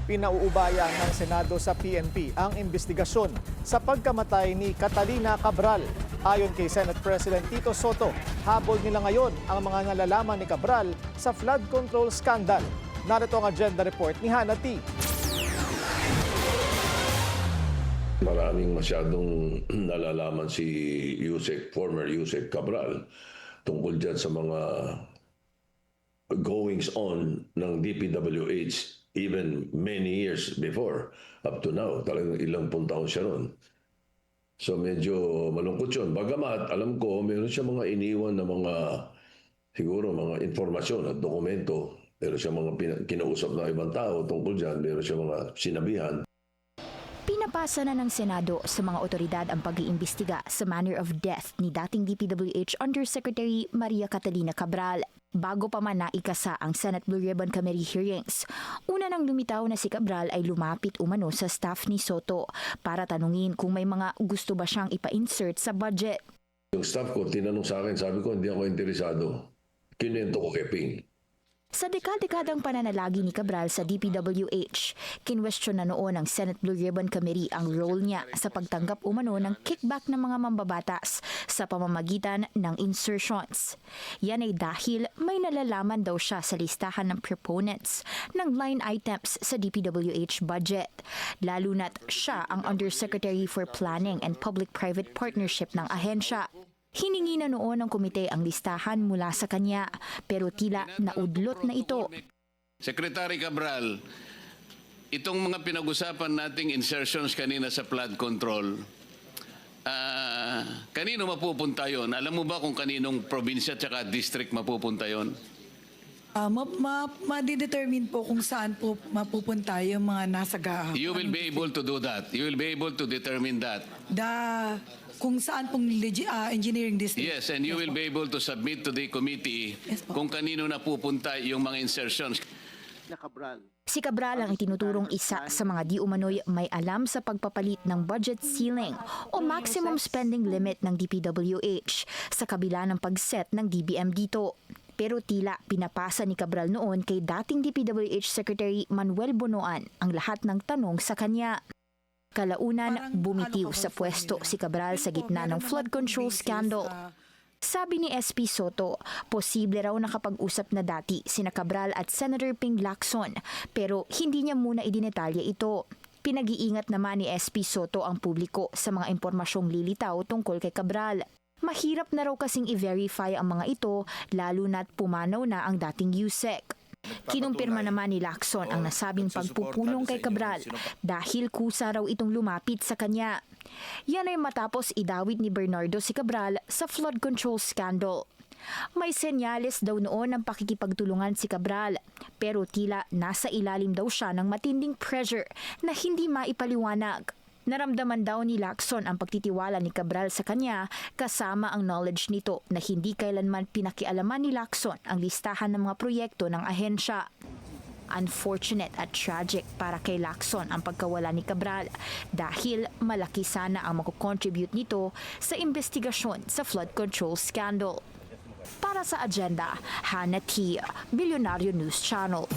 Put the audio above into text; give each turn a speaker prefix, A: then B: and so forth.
A: Pinauubaya ng Senado sa PNP ang investigasyon sa pagkamatay ni Catalina Cabral. Ayon kay Senate President Tito Soto, habol nila ngayon ang mga nalalaman ni Cabral sa flood control scandal. Narito ang agenda report ni Hannah T.
B: Maraming masyadong nalalaman si former Yusek Cabral tungkol dyan sa mga goings on ng DPWH even many years before, up to now. Talagang ilang pung taon siya ron. So medyo malungkot yun. Bagamat alam ko meron siya mga iniwan na siguro mga informasyon at dokumento. Meron siya mga kinausap na ibang tao tungkol dyan. Meron siya mga sinabihan.
C: Pinapasa na ng Senado sa mga otoridad ang pag-iimbestiga sa manner of death ni dating DPWH Undersecretary Maria Catalina Cabral bago pa man naikasa ang Senate Blue Ribbon Committee hearings. Una nang lumitaw na si Cabral ay lumapit umano sa staff ni Soto para tanungin kung may mga gusto ba siyang ipa-insert sa budget.
B: Yung staff ko, tinanong sa akin, sabi ko, hindi ako interesado. Kinento ko kay Ping.
C: Sa dekadang pananalagi ni Cabral sa DPWH, kinwestiyon na noon ng Senate Blue Ribbon Committee ang role niya sa pagtanggap umano ng kickback ng mga mambabatas sa pamamagitan ng insertions. Yan ay dahil may nalalaman daw siya sa listahan ng proponents ng line items sa DPWH budget, lalo na't siya ang Undersecretary for Planning and Public-Private Partnership ng ahensya. Hiningi na noon ng komite ang listahan mula sa kanya, pero tila naudlot na ito.
D: Secretary Cabral, itong mga pinag-usapan nating insertions kanina sa flood control, kanino mapupunta yon? Alam mo ba kung kaninong probinsya at district mapupunta yon?
E: Ma-determine po kung saan po mapupunta yung mga nasa
D: You will be able to do that. You will be able to determine that.
E: Kung saan pong engineering district.
D: Yes, and you will be able to submit to the committee kung kanino napupunta yung mga insertions.
C: Si Cabral ang itinuturong isa sa mga di umano'y may alam sa pagpapalit ng budget ceiling o maximum spending limit ng DPWH sa kabila ng pag-set ng DBM dito. Pero tila pinapasa ni Cabral noon kay dating DPWH Secretary Manuel Bonoan ang lahat ng tanong sa kanya. Kalaunan, bumitiw sa pwesto si Cabral sa gitna ng flood control scandal. Sabi ni SP Soto, posible raw nakapag-usap na dati sina Cabral at Senator Ping Lacson pero hindi niya muna idinetalya ito. Pinag-iingat naman ni SP Soto ang publiko sa mga impormasyong lilitaw tungkol kay Cabral. Mahirap na raw kasing i-verify ang mga ito lalo na't pumanaw na ang dating Yusek. Kinumpirma naman ni Lacson ang nasabing pagpupulong kay Cabral dahil kusa raw itong lumapit sa kanya. Yan ay matapos idawit ni Bernardo si Cabral sa flood control scandal. May senyales daw noon ng pakikipagtulungan si Cabral pero tila nasa ilalim daw siya ng matinding pressure na hindi maipaliwanag. Naramdaman daw ni Lacson ang pagtitiwala ni Cabral sa kanya kasama ang knowledge nito na hindi kailanman pinakialaman ni Lacson ang listahan ng mga proyekto ng ahensya. Unfortunate at tragic para kay Lacson ang pagkawala ni Cabral dahil malaki sana ang makukontribute nito sa investigasyon sa flood control scandal. Para sa agenda, Hannah T. Billionario News Channel.